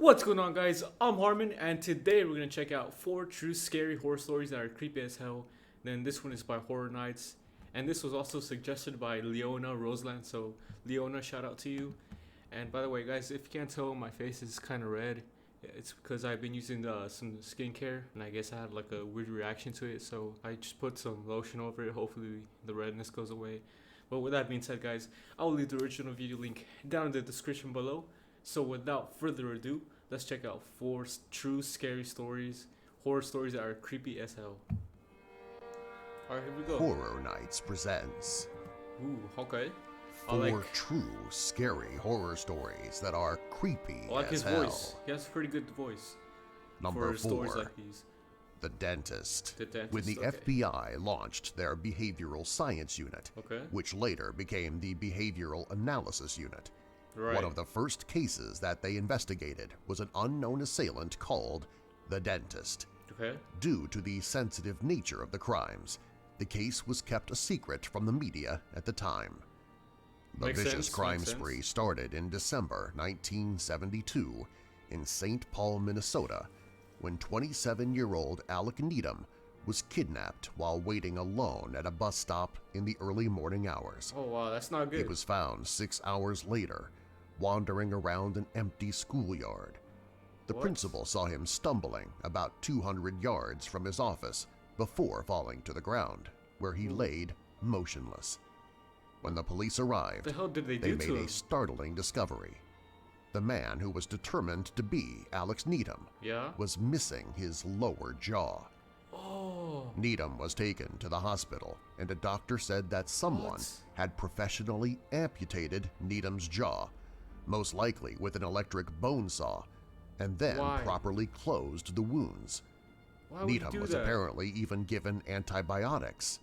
What's going on, guys? I'm Harmon, and today we're gonna check out 4 true scary horror stories that are creepy as hell. Then this one is by Horror Nights, and this was also suggested by Leona Roseland. So Leona, shout out to you. And by the way, guys, if you can't tell, my face is kind of red. It's because I've been using some skincare, and I guess I had like a weird reaction to it. So I just put some lotion over it. Hopefully the redness goes away. But with that being said, guys, I'll leave the original video link down in the description below. So without further ado, let's check out 4 true scary stories, horror stories that are creepy as hell. Alright, here we go. Horror Nights presents Ooh, okay. 4 true scary horror stories that are creepy I like as his hell. voice. He has a pretty good voice. Number for stories 4, like these. The Dentist. The Dentist, When the okay. FBI launched their Behavioral Science Unit, Okay. which later became the Behavioral Analysis Unit. Right. One of the first cases that they investigated was an unknown assailant called the Dentist. Okay. Due to the sensitive nature of the crimes, the case was kept a secret from the media at the time. The Makes vicious sense, crime makes spree sense. started in December 1972 in St. Paul, Minnesota, when 27-year-old Alec Needham was kidnapped while waiting alone at a bus stop in the early morning hours. Oh wow, that's not good. He was found 6 hours later, wandering around an empty schoolyard. The What? principal saw him stumbling about 200 yards from his office before falling to the ground, where he laid motionless. When the police arrived, What the hell did they they do made to a him? startling discovery. The man who was determined to be Alex Needham Yeah? was missing his lower jaw. Oh. Needham was taken to the hospital, and a doctor said that someone What? had professionally amputated Needham's jaw, most likely with an electric bone saw, and then Why? properly closed the wounds. Why would you Needham do was that? apparently even given antibiotics.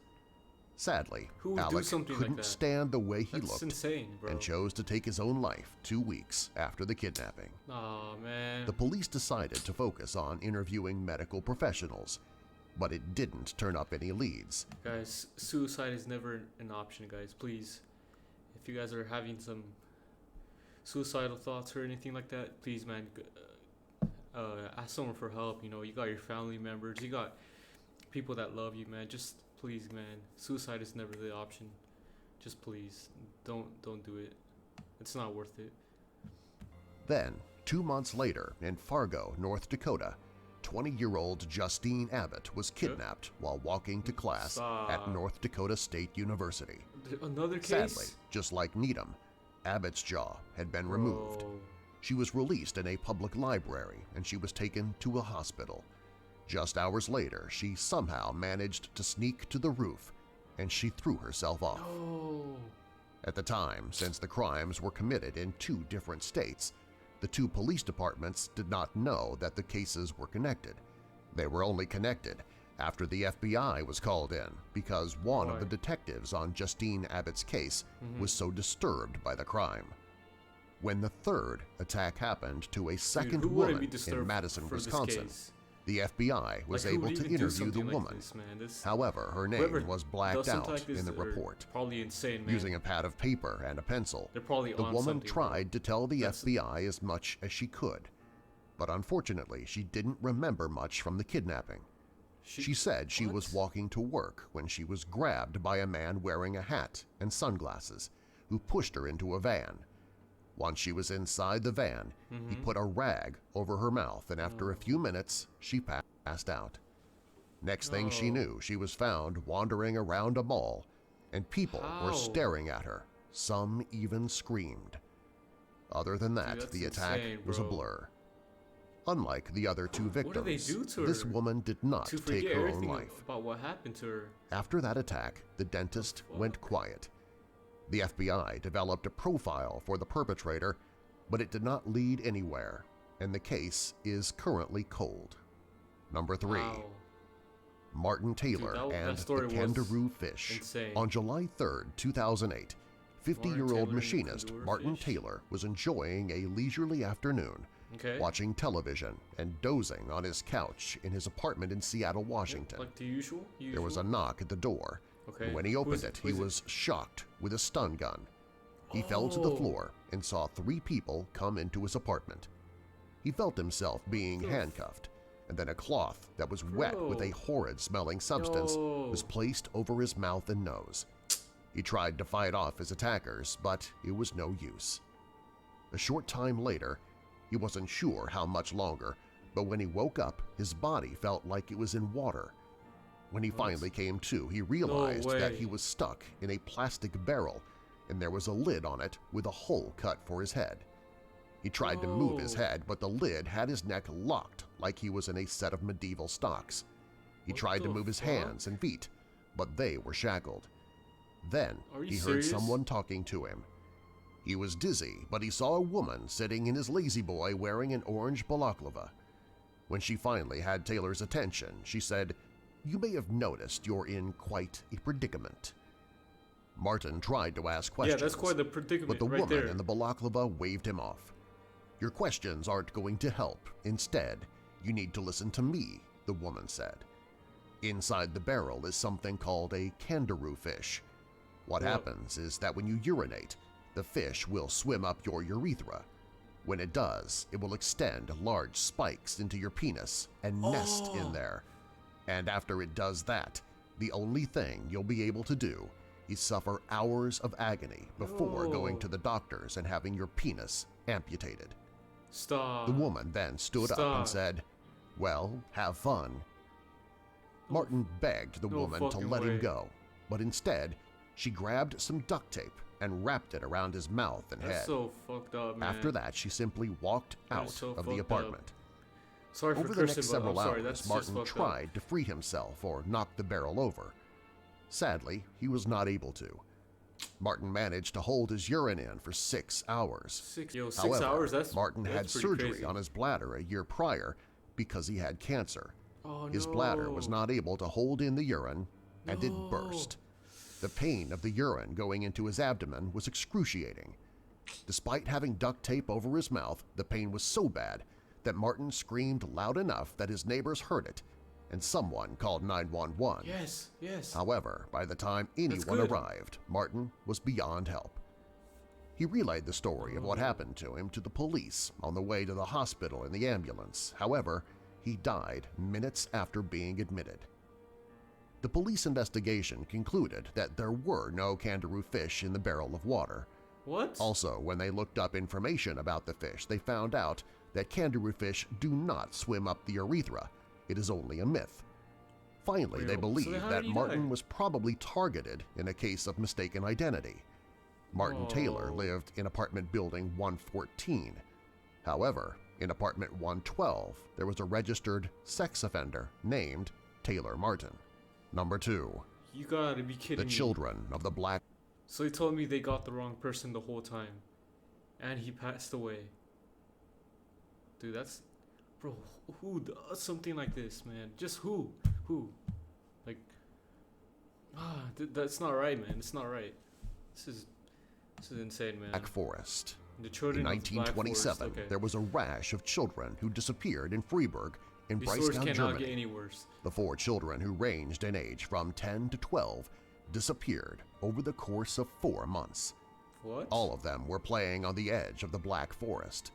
Sadly, Who would do Alex something like couldn't that? stand the way he That's looked insane, bro. and chose to take his own life 2 weeks after the kidnapping. Aw, man. The police decided to focus on interviewing medical professionals, but it didn't turn up any leads. Guys, suicide is never an option, guys. Please, if you guys are having some suicidal thoughts or anything like that, please, man, ask someone for help. You know, you got your family members, you got people that love you, man. Just please, man, suicide is never the option. Just please, don't do it. It's not worth it. Then, 2 months later, in Fargo, North Dakota, 20-year-old Justine Abbott was kidnapped while walking to class at Stop. North Dakota State University. Another case? Sadly, just like Needham, Abbott's jaw had been removed. Bro. She was released in a public library and she was taken to a hospital. Just hours later, she somehow managed to sneak to the roof and she threw herself off. No. At the time, since the crimes were committed in 2 different states, the 2 police departments did not know that the cases were connected. They were only connected after the FBI was called in because one of the detectives on Justine Abbott's case was so disturbed by the crime. When the 3rd attack happened to a second Dude, who wouldn't woman be disturbed in Madison, for this Wisconsin, case? the FBI was Like, who able would to even do interview the something like woman. this, man? This- However, her whoever name was does blacked something out like this in the are report. Probably insane, man. Using a pad of paper and a pencil, They're probably the on woman something, bro. tried to tell the That's- FBI as much as she could, but unfortunately she didn't remember much from the kidnapping. She said she was What? walking to work when she was grabbed by a man wearing a hat and sunglasses who pushed her into a van. Once she was inside the van, he put a rag over her mouth and after a few minutes she passed out. Next thing she No. knew, she was found wandering around a mall and people How? were staring at her. Some even screamed. Other than that, that's the attack insane, was a bro. blur. Unlike the other 2 What did they victims, do to this her woman did not to take forget her own everything life. about what happened to her? After that attack, the dentist went quiet. The FBI developed a profile for the perpetrator, but it did not lead anywhere, and the case is currently cold. Number 3. Wow. Martin Taylor that and the story was kangaroo fish. insane. On July 3, 2008, 50-year-old Taylor and the machinist kangaroo Martin fish? Taylor was enjoying a leisurely afternoon, Okay. watching television and dozing on his couch in his apartment in Seattle, Washington. Like the usual? There was a knock at the door. Okay. And when he Who opened is it, who he is it? was shocked with a stun gun. He fell to the Oh. floor and saw 3 people come into his apartment. He felt himself being handcuffed, and then a cloth that was wet with a horrid-smelling substance was placed over his mouth and nose. He tried to fight off his attackers, but it was no use. A short time later, he wasn't sure how much longer, but when he woke up, his body felt like it was in water. When he finally came to, he realized that he was stuck in a plastic barrel, and there was a lid on it with a hole cut for his head. He tried to move his head, but the lid had his neck locked like he was in a set of medieval stocks. He tried to move his hands and feet, but they were shackled. Then he heard someone talking to him. He was dizzy, but he saw a woman sitting in his lazy boy wearing an orange balaclava. When she finally had Taylor's attention, she said, "You may have noticed you're in quite a predicament." Martin tried to ask questions, yeah, that's quite the predicament but the right woman there. in the balaclava waved him off. "Your questions aren't going to help. Instead, you need to listen to me," the woman said. "Inside the barrel is something called a kangaroo fish. What happens is that when you urinate, the fish will swim up your urethra. When it does, it will extend large spikes into your penis and nest in there. And after it does that, the only thing you'll be able to do is suffer hours of agony before going to the doctors and having your penis amputated." Stop. The woman then stood up and said, "Well, have fun." Martin begged the woman to let him go, but instead she grabbed some duct tape and wrapped it around his mouth and head. That's so fucked up, man. After that, she simply walked out of the apartment. Sorry for Over the cursing, next but I'm several sorry, hours, that's Martin just fucked tried to free himself or knock the barrel over. Sadly, he was not able to. Martin managed to hold his urine in for 6 hours. Six However, hours? Martin had pretty surgery crazy. on his bladder a year prior because he had cancer. Oh, His no. bladder was not able to hold in the urine, and it burst. The pain of the urine going into his abdomen was excruciating. Despite having duct tape over his mouth, the pain was so bad that Martin screamed loud enough that his neighbors heard it, and someone called 911. Yes, yes. However, by the time anyone arrived, Martin was beyond help. He relayed the story of what happened to him to the police on the way to the hospital in the ambulance. However, he died minutes after being admitted. The police investigation concluded that there were no kangaroo fish in the barrel of water. What? Also, when they looked up information about the fish, they found out that kangaroo fish do not swim up the urethra. It is only a myth. Finally, they believe that Martin was probably targeted in a case of mistaken identity. Martin Taylor lived in apartment building 114. However, in apartment 112, there was a registered sex offender named Taylor Martin. Number 2. You gotta be kidding me. The children of the Black... So he told me they got the wrong person the whole time. And he passed away. Dude, that's... Bro, who does something like this, man? Just who? Who? Like... that's not right, man. It's not right. This is insane, man. Black Forest. The children In of the Black 1927, Forest, okay. there was a rash of children who disappeared in Freiburg in These stories Breisgau, cannot Germany. get any worse. The 4 children who ranged in age from 10 to 12 disappeared over the course of 4 months. What? All of them were playing on the edge of the Black Forest.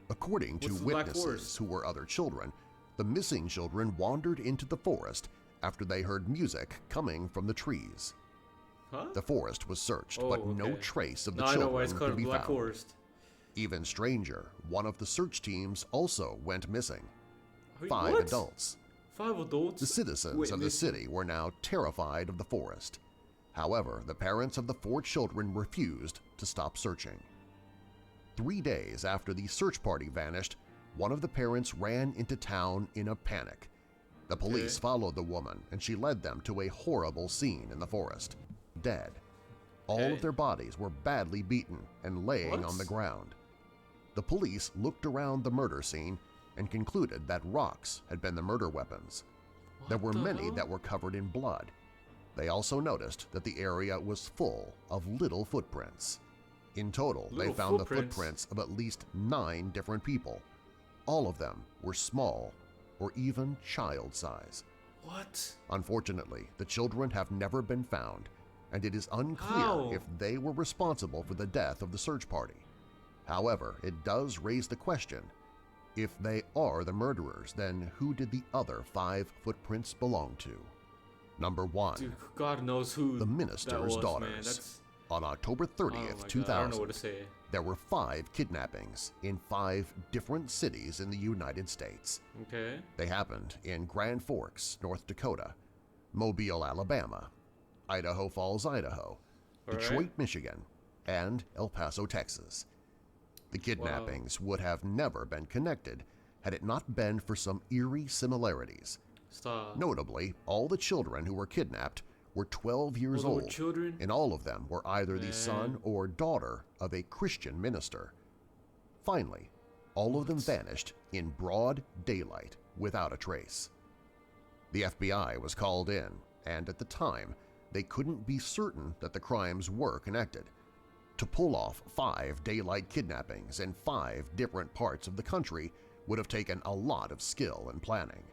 According to What's the Black witnesses Forest? who were other children, the missing children wandered into the forest after they heard music coming from the trees. Huh? The forest was searched, but no okay. trace of the Now I know why children it's called could be Black found. Forest. Even stranger, one of the search teams also went missing. Wait, 5 what? adults. 5 adults? The citizens Wait, of the this- city were now terrified of the forest. However, the parents of the 4 children refused to stop searching. 3 days after the search party vanished, one of the parents ran into town in a panic. The police followed the woman, and she led them to a horrible scene in the forest. Dead. All of their bodies were badly beaten and laying on the ground. The police looked around the murder scene and concluded that rocks had been the murder weapons. There were many that were covered in blood. They also noticed that the area was full of little footprints. In total, they found the footprints of at least 9 different people. All of them were small or even child size. What? Unfortunately, the children have never been found, and it is unclear if they were responsible for the death of the search party. However, it does raise the question, If they are the murderers, then who did the other 5 footprints belong to? Number 1. Dude, God knows who The that minister's was, daughters. man. That's, On October oh 30th, my God, I don't know 2000, what to say. there were 5 kidnappings in 5 different cities in the United States. Okay. They happened in Grand Forks, North Dakota, Mobile, Alabama, Idaho Falls, Idaho, Detroit, Michigan, and El Paso, Texas. The kidnappings would have never been connected had it not been for some eerie similarities. Stop. Notably, all the children who were kidnapped were 12 years They were old, children? and all of them were either the son or daughter of a Christian minister. Finally, all of them vanished in broad daylight without a trace. The FBI was called in, and at the time, they couldn't be certain that the crimes were connected. To pull off 5 daylight kidnappings in 5 different parts of the country would have taken a lot of skill and planning.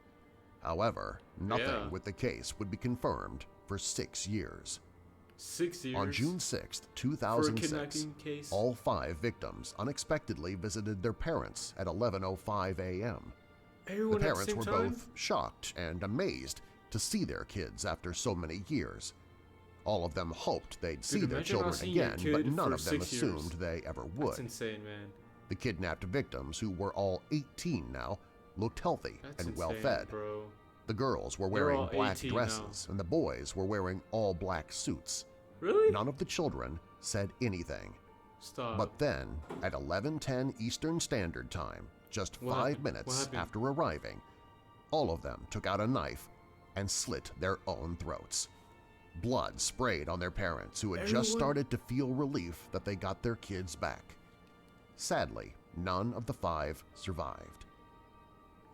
However, nothing with the case would be confirmed for 6 years. 6 years? On June 6, For a 2006, kidnapping case? all 5 victims unexpectedly visited their parents at 11:05 a.m. Everyone The at parents same were time? both shocked and amazed to see their kids after so many years. All of them hoped they'd see their imagine not children seeing your again, kid but none for of them 6 years. assumed they ever would. That's insane, man. The kidnapped victims, who were all 18 now, looked healthy That's and insane, well-fed. bro. The girls were They're wearing all black 18 dresses, and the boys were wearing all black suits. Really? None of the children said anything. Stop. But then, at 11:10 Eastern Standard Time, just What 5 happened? What minutes happened? after arriving, all of them took out a knife and slit their own throats. Blood sprayed on their parents, who had just Everyone- started to feel relief that they got their kids back. Sadly, none of the 5 survived.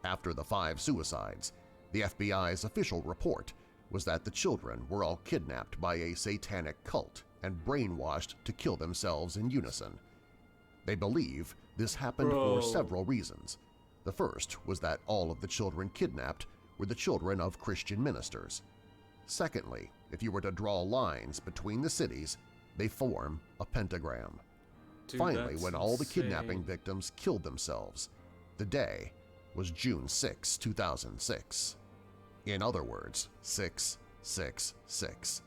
After the 5 suicides, the FBI's official report was that the children were all kidnapped by a satanic cult and brainwashed to kill themselves in unison. They believe this happened for several reasons. The first was that all of the children kidnapped were the children of Christian ministers. Secondly, if you were to draw lines between the cities, they form a pentagram. Dude, Finally, that's when all the kidnapping insane. victims killed themselves, the day was June 6, 2006. In other words, 666.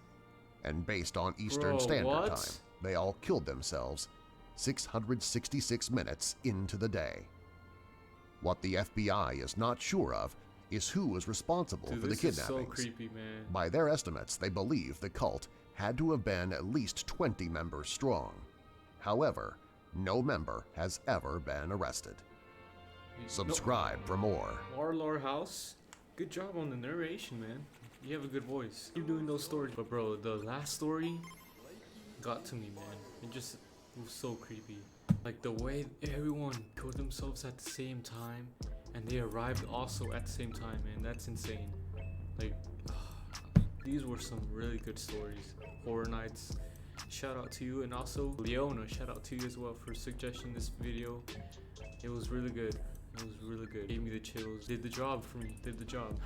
And based on Eastern Bro, Standard what? Time, they all killed themselves 666 minutes into the day. What the FBI is not sure of is who was responsible Dude, for the this is so kidnappings. creepy, man. By their estimates, they believe the cult had to have been at least 20 members strong. However, no member has ever been arrested. Subscribe for more. Marlar House, good job on the narration, man. You have a good voice. Keep doing those stories. But bro, the last story got to me, man. It was so creepy. Like the way everyone killed themselves at the same time, and they arrived also at the same time, man. That's insane. Like, these were some really good stories. Horror Nights, shout out to you, and also Leona, shout out to you as well for suggesting this video. It was really good. It was really good. Gave me the chills. Did the job for me. Did the job.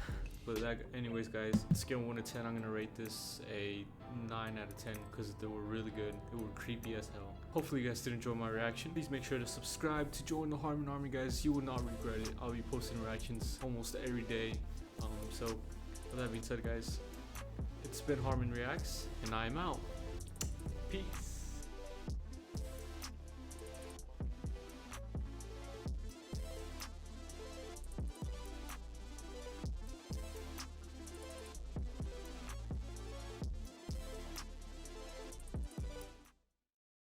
But that, anyways, guys, scale 1 to 10, I'm gonna rate this a 9 out of 10 because they were really good. They were creepy as hell. Hopefully, you guys did enjoy my reaction. Please make sure to subscribe to join the Harmon Army, guys. You will not regret it. I'll be posting reactions almost every day. So, with that being said, guys, it's been HarmonReacts, and I'm out. Peace.